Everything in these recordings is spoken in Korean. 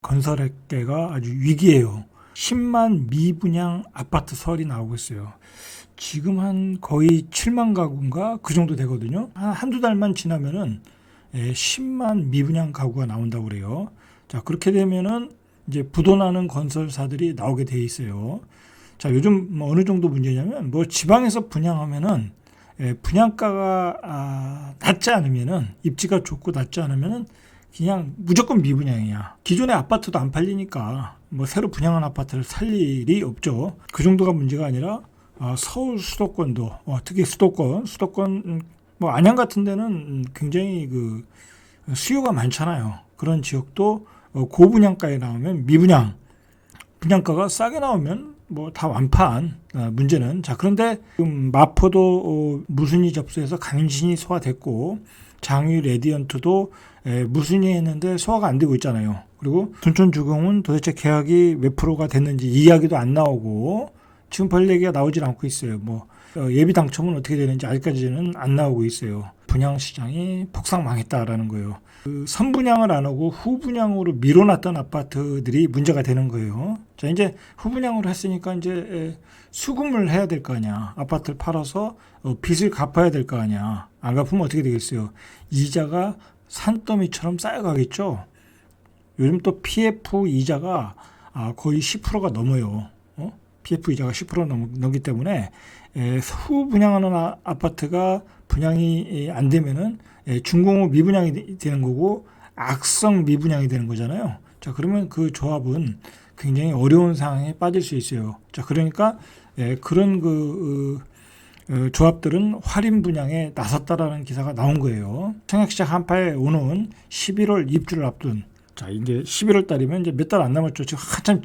건설업계가 아주 위기예요. 10만 미분양 아파트 설이 나오고 있어요. 지금 한 거의 7만 가구인가 그 정도 되거든요. 한두 달만 지나면은 10만 미분양 가구가 나온다고 그래요. 자, 그렇게 되면은 이제 부도나는 건설사들이 나오게 돼 있어요. 자, 요즘 뭐 어느 정도 문제냐면 뭐 지방에서 분양하면은 분양가가 낮지 않으면은 입지가 좋고 낮지 않으면은 그냥 무조건 미분양이야. 기존의 아파트도 안 팔리니까 뭐 새로 분양한 아파트를 살 일이 없죠. 그 정도가 문제가 아니라 서울 수도권도 특히 수도권 뭐 안양 같은 데는 굉장히 그 수요가 많잖아요. 그런 지역도 고분양가에 나오면 미분양, 분양가가 싸게 나오면 뭐 다 완판. 문제는 자, 그런데 지금 마포도 무순위 접수해서 강신이 소화됐고 장위 레디언트도 무순위 했는데 소화가 안 되고 있잖아요. 그리고 둔촌주공은 도대체 계약이 몇 프로가 됐는지 이야기도 안 나오고 지금 별 얘기가 나오질 않고 있어요. 뭐 예비 당첨은 어떻게 되는지 아직까지는 안 나오고 있어요. 분양 시장이 폭삭 망했다라는 거예요. 그 선분양을 안 하고 후분양으로 밀어놨던 아파트들이 문제가 되는 거예요. 자, 이제 후분양으로 했으니까 이제 수금을 해야 될 거 아니야. 아파트를 팔아서 빚을 갚아야 될 거 아니야. 안 갚으면 어떻게 되겠어요? 이자가 산더미처럼 쌓여가겠죠. 요즘 또 PF 이자가 거의 10%가 넘어요. PF 이자가 10% 넘기 때문에 후분양하는 아파트가 분양이 안 되면은 준공후 미분양이 되는 거고 악성 미분양이 되는 거잖아요. 자, 그러면 그 조합은 굉장히 어려운 상황에 빠질 수 있어요. 자, 그러니까 그런 조합들은 할인 분양에 나섰다라는 기사가 나온 거예요. 청약시장 한파에 오는 11월 입주를 앞둔. 자, 이제 11월 달이면 이제 몇 달 안 남았죠. 지금 한참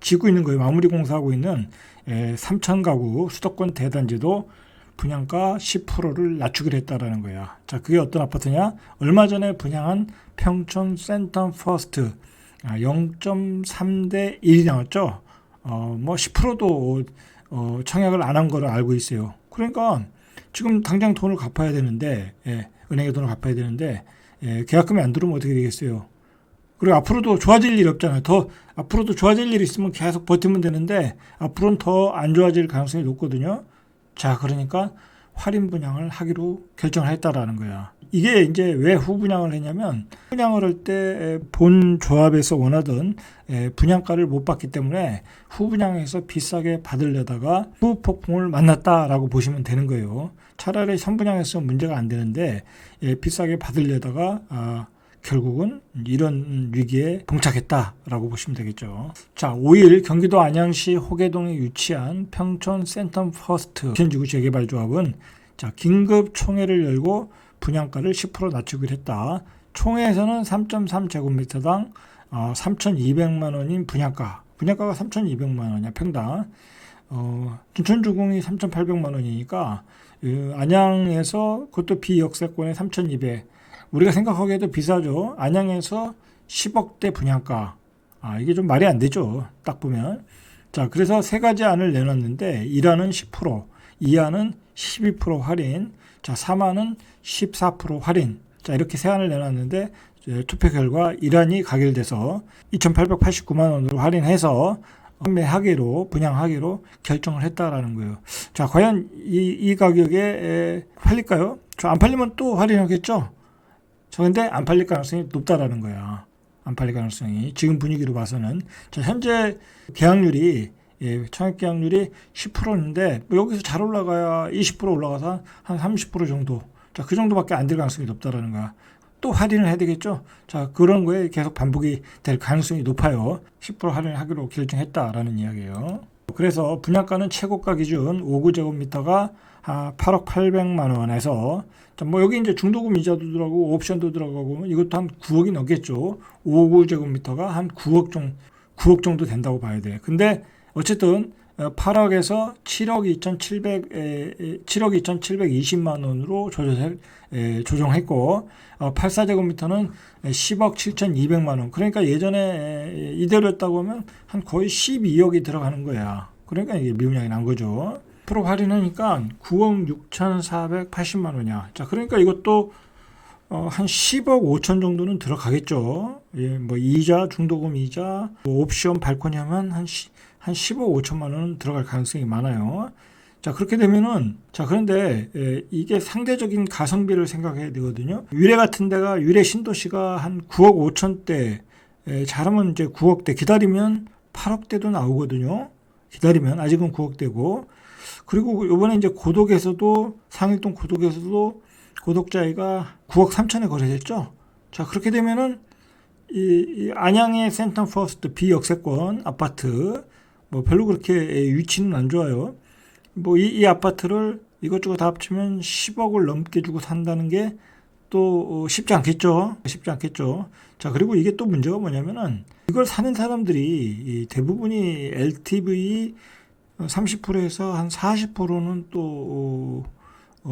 짓고 있는 거예요. 마무리 공사하고 있는 3천 가구 수도권 대단지도 분양가 10%를 낮추기로 했다라는 거야. 자, 그게 어떤 아파트냐? 얼마 전에 분양한 평촌 센텀 퍼스트 0.3대 1이 나왔죠. 뭐 10%도 청약을 안 한 거로 알고 있어요. 그러니까 지금 당장 돈을 갚아야 되는데 은행에 돈을 갚아야 되는데 계약금이 안 들어오면 어떻게 되겠어요? 그리고 앞으로도 좋아질 일이 없잖아요. 더 앞으로도 좋아질 일이 있으면 계속 버티면 되는데 앞으로는 더 안 좋아질 가능성이 높거든요. 자, 그러니까 할인 분양을 하기로 결정을 했다라는 거야. 이게 이제 왜 후분양을 했냐면 분양을 할 때 본 조합에서 원하던 분양가를 못 받기 때문에 후분양에서 비싸게 받으려다가 후폭풍을 만났다라고 보시면 되는 거예요. 차라리 선분양에서 문제가 안 되는데 비싸게 받으려다가 결국은 이런 위기에 봉착했다라고 보시면 되겠죠. 자, 5일 경기도 안양시 호계동에 위치한 평촌 센텀 퍼스트 현지구 재개발 조합은 자, 긴급 총회를 열고 분양가를 10% 낮추기로 했다. 총회에서는 3.3제곱미터당 3,200만 원인 분양가가 3,200만 원이야, 평당. 둔촌주공이 3,800만 원이니까 안양에서 그것도 비역세권에 3,200. 우리가 생각하기에도 비싸죠. 안양에서 10억대 분양가. 이게 좀 말이 안 되죠. 딱 보면. 자, 그래서 세 가지 안을 내놨는데 1안은 10%, 2안은 12% 할인, 자, 3안은 14% 할인. 자, 이렇게 세 안을 내놨는데 투표 결과 1안이 가결돼서 2,889만 원으로 할인해서 분양하기로 결정을 했다라는 거예요. 자, 과연 이 가격에 팔릴까요? 안 팔리면 또 할인하겠죠? 그런데 안 팔릴 가능성이 높다라는 거야. 안 팔릴 가능성이 지금 분위기로 봐서는. 자, 현재 계약률이 청약 계약률이 10%인데 뭐 여기서 잘 올라가야 20% 올라가서 한 30% 정도. 자, 그 정도밖에 안 될 가능성이 높다라는 거야. 또 할인을 해야 되겠죠. 자, 그런 거에 계속 반복이 될 가능성이 높아요. 10% 할인을 하기로 결정했다라는 이야기예요. 그래서 분양가는 최고가 기준 5구제곱미터가 8억 800만 원에서 뭐 여기 이제 중도금 이자도 들어가고 옵션도 들어가고 이것도 한 9억이 넘겠죠. 5구제곱미터가 한 9억 정도 된다고 봐야 돼. 근데 어쨌든 8억에서 7억 2,720만 원으로 조정했고 84제곱미터는 10억 7,200만 원. 그러니까 예전에 이대로였다고 하면 한 거의 12억이 들어가는 거야. 그러니까 이게 미분양이 난 거죠. 프로 할인하니까 9억 6,480만 원이야. 자, 그러니까 이것도 한 10억 5천 정도는 들어가겠죠. 예, 뭐 이자, 중도금 이자, 뭐 옵션 발코니 하면 한 10억 5천만 원은 들어갈 가능성이 많아요. 자, 그렇게 되면은, 자, 그런데, 이게 상대적인 가성비를 생각해야 되거든요. 유래 같은 데가, 유래 신도시가 한 9억 5천대, 잘하면 이제 9억대, 기다리면 8억대도 나오거든요. 기다리면, 아직은 9억대고. 그리고 요번에 이제 고독에서도, 상일동 고독에서도 고독자이가 9억 3천에 거래됐죠. 자, 그렇게 되면은, 이 안양의 센텀 퍼스트 비역세권 아파트, 뭐 별로 그렇게 위치는 안 좋아요. 뭐 이 아파트를 이것저것 다 합치면 10억을 넘게 주고 산다는 게 또 쉽지 않겠죠. 쉽지 않겠죠. 자, 그리고 이게 또 문제가 뭐냐면은 이걸 사는 사람들이 대부분이 LTV 30%에서 한 40%는 또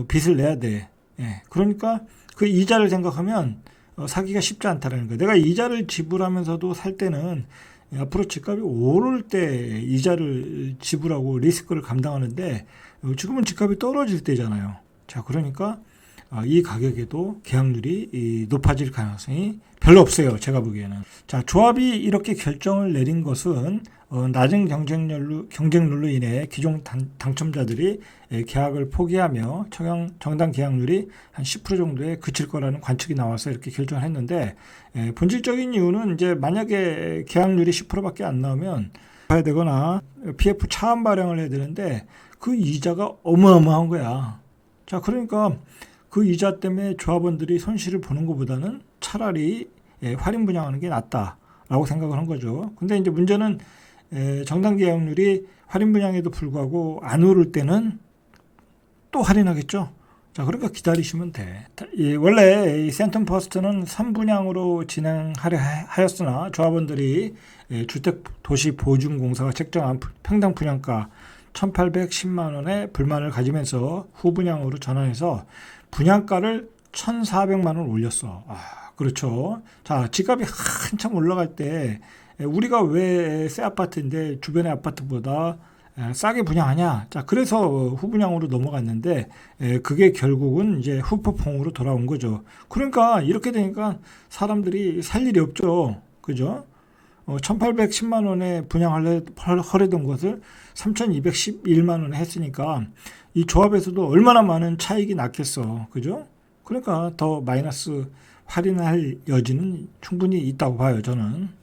빚을 내야 돼. 예. 그러니까 그 이자를 생각하면 사기가 쉽지 않다라는 거예요. 내가 이자를 지불하면서도 살 때는 앞으로 집값이 오를 때 이자를 지불하고 리스크를 감당하는데 지금은 집값이 떨어질 때잖아요. 자, 그러니까 이 가격에도 계약률이 높아질 가능성이 별로 없어요. 제가 보기에는. 자, 조합이 이렇게 결정을 내린 것은 낮은 경쟁률로 인해 기존 당첨자들이 계약을 포기하며 정당 계약률이 한 10% 정도에 그칠 거라는 관측이 나와서 이렇게 결정을 했는데, 본질적인 이유는 이제 만약에 계약률이 10%밖에 안 나오면 봐야 되거나 PF 차환 발행을 해야 되는데 그 이자가 어마어마한 거야. 자, 그러니까 그 이자 때문에 조합원들이 손실을 보는 것보다는 차라리 할인 분양하는 게 낫다라고 생각을 한 거죠. 근데 이제 문제는 정당 계약률이 할인 분양에도 불구하고 안 오를 때는 또 할인하겠죠. 자, 그러니까 기다리시면 돼. 원래 이 센텀 퍼스트는 3분양으로 진행하려 하였으나 조합원들이 주택도시보증공사가 책정한 평당 분양가 1,810만 원에 불만을 가지면서 후분양으로 전환해서 분양가를 1,400만 원 올렸어. 그렇죠. 자, 집값이 한참 올라갈 때 우리가 왜 새 아파트인데 주변의 아파트보다 싸게 분양하냐? 자, 그래서 후분양으로 넘어갔는데 그게 결국은 이제 후폭풍으로 돌아온 거죠. 그러니까 이렇게 되니까 사람들이 살 일이 없죠. 그죠? 1,810만 원에 분양하려던 것을 3,211만 원에 했으니까 이 조합에서도 얼마나 많은 차익이 났겠어. 그죠? 그러니까 더 마이너스 할인할 여지는 충분히 있다고 봐요, 저는.